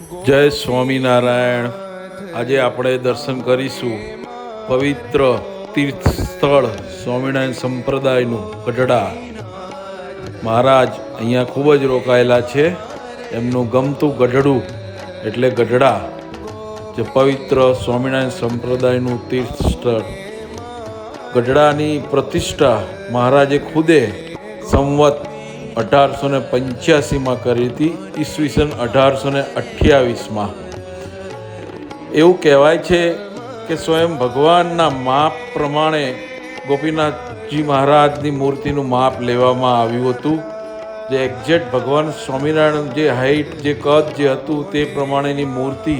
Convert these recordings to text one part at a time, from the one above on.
જય સ્વામિનારાયણ। આજે આપણે દર્શન કરીશું પવિત્ર તીર્થ સ્થળ સ્વામિનારાયણ સંપ્રદાયનું ગઢડા। મહારાજ અહીંયા ખૂબ જ રોકાયેલા છે। એમનું ગમતું ગઢડું એટલે ગઢડા, જે પવિત્ર સ્વામિનારાયણ સંપ્રદાયનું તીર્થ સ્થળ। ગઢડાની પ્રતિષ્ઠા મહારાજે ખુદે સંવત 1885 કરી હતી, ઈસવીસન 1828। એવું કહેવાય છે કે સ્વયં ભગવાનના માપ પ્રમાણે ગોપીનાથજી મહારાજની મૂર્તિનું માપ લેવામાં આવ્યું હતું। જે એક્ઝેક્ટ ભગવાન સ્વામિનારાયણ જે હાઈટ, જે કદ જે હતું તે પ્રમાણેની મૂર્તિ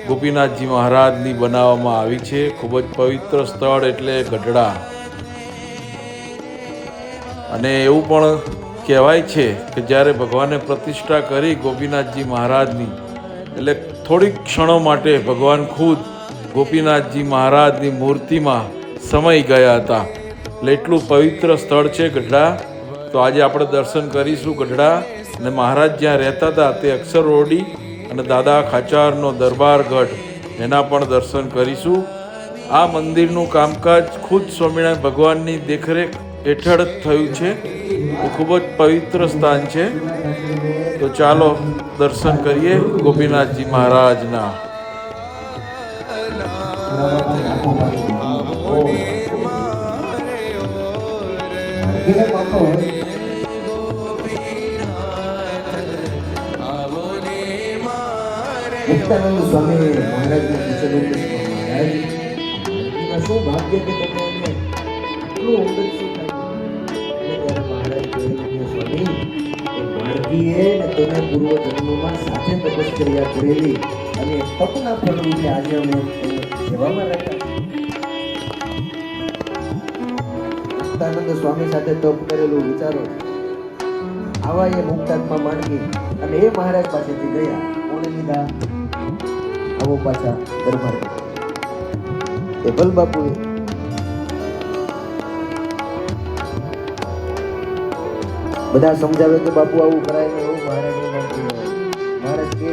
ગોપીનાથજી મહારાજની બનાવવામાં આવી છે। ખૂબ જ પવિત્ર સ્થળ એટલે ગઢડા। અને એવું પણ કહેવાય છે કે જ્યારે ભગવાને પ્રતિષ્ઠા કરી ગોપીનાથજી મહારાજની, એટલે થોડીક ક્ષણો માટે ભગવાન ખુદ ગોપીનાથજી મહારાજની મૂર્તિમાં સમાઈ ગયા હતા। એટલે એટલું પવિત્ર સ્થળ છે ગઢડા। તો આજે આપણે દર્શન કરીશું ગઢડા, અને મહારાજ જ્યાં રહેતા હતા તે અક્ષર રોડી અને દાદા ખાચારનો દરબાર ગઢ, એના પણ દર્શન કરીશું। આ મંદિરનું કામકાજ ખુદ સ્વામિનારાયણ ભગવાનની દેખરેખ હેઠળ જ થયું છે। એ ખૂબ જ પવિત્ર સ્થાન છે। તો ચાલો દર્શન કરીએ ગોપીનાથજી મહારાજના। મુક્તાનંદ સ્વામી મહારાજને પૂછેલું કે મહારાજ, શું ભાગ્ય કે તમે એને એટલું ઊંડું શું થાય? ત્યારે મહારાજ કહ્યું કે સ્વામી, એ માર્ગીએ ને તમે પૂર્વ જન્મમાં સાથે તપશ્ચર્યા કરેલી અને તપના ફળરૂપે આજે અમે સેવામાં રહ્યા। મુક્તાનંદ સ્વામી સાથે તપ કરેલું વિચારો, આવા એ મુક્તાત્મા માણકી અને એ મહારાજ પાસેથી ગયા। કોણે લીધા? આવો પાછા દરબાર એ બલ બાપુએ બધા સમજાવે કે બાપુ આવું કરાય ને એવું મહારાજ કે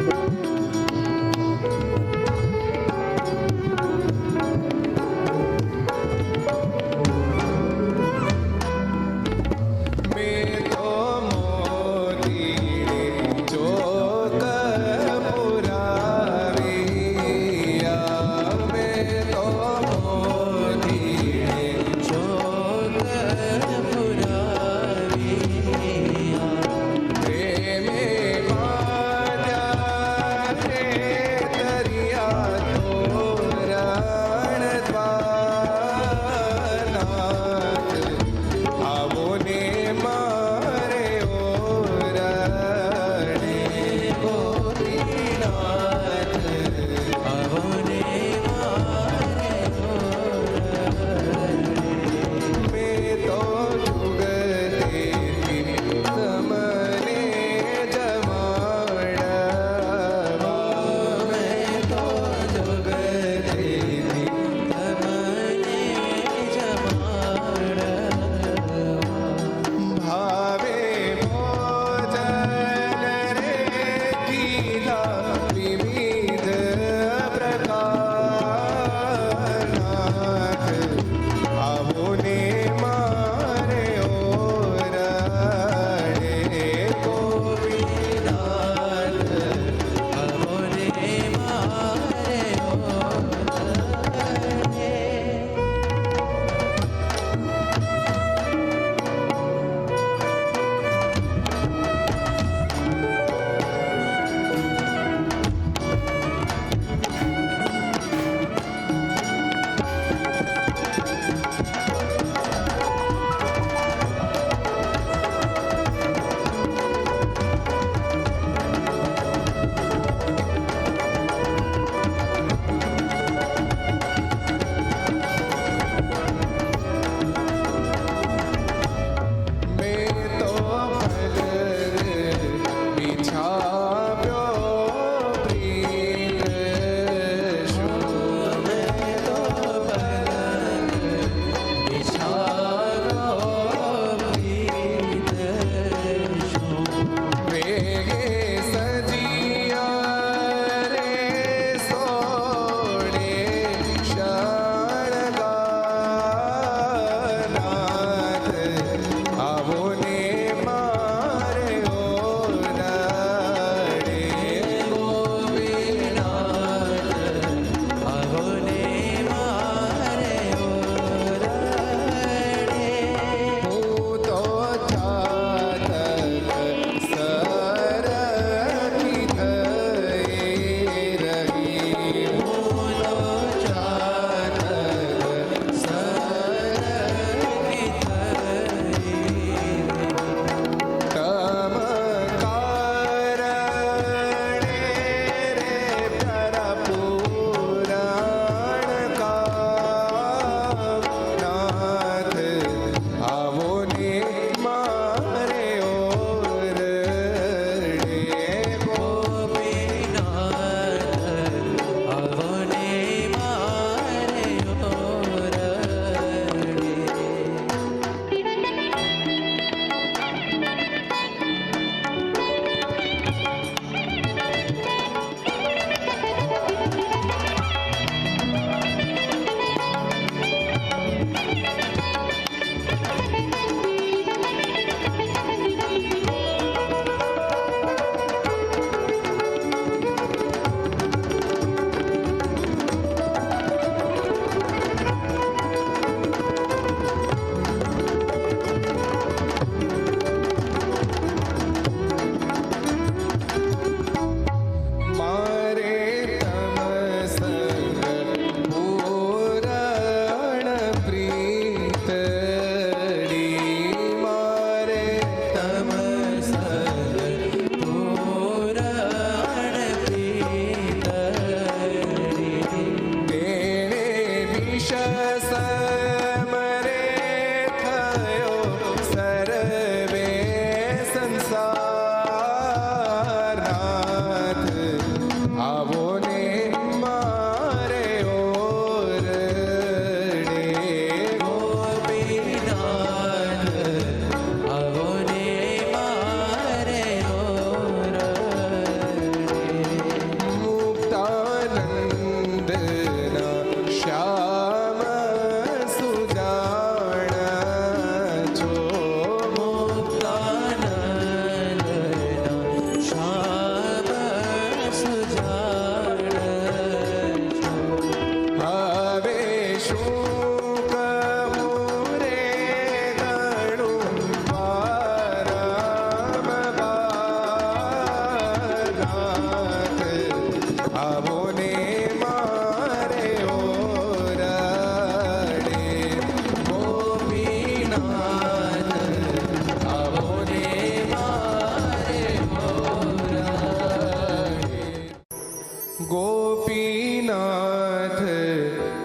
ગોપીનાથ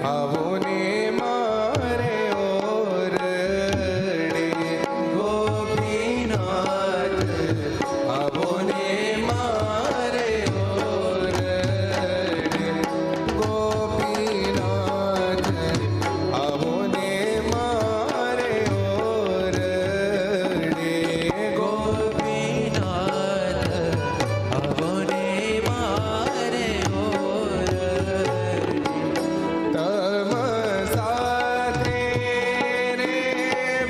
આવો ને મારે ઓરડે ગોપીનાથ આવો ને મારે ઓરડે ગોપીનાથ આવો ને મારે ઓરડે ગોપીનાથ આવો ને મારે તમ સાથે રે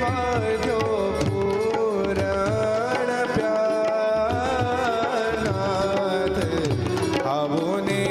વાજો પુરાણ પ્યાનાથ આવો ને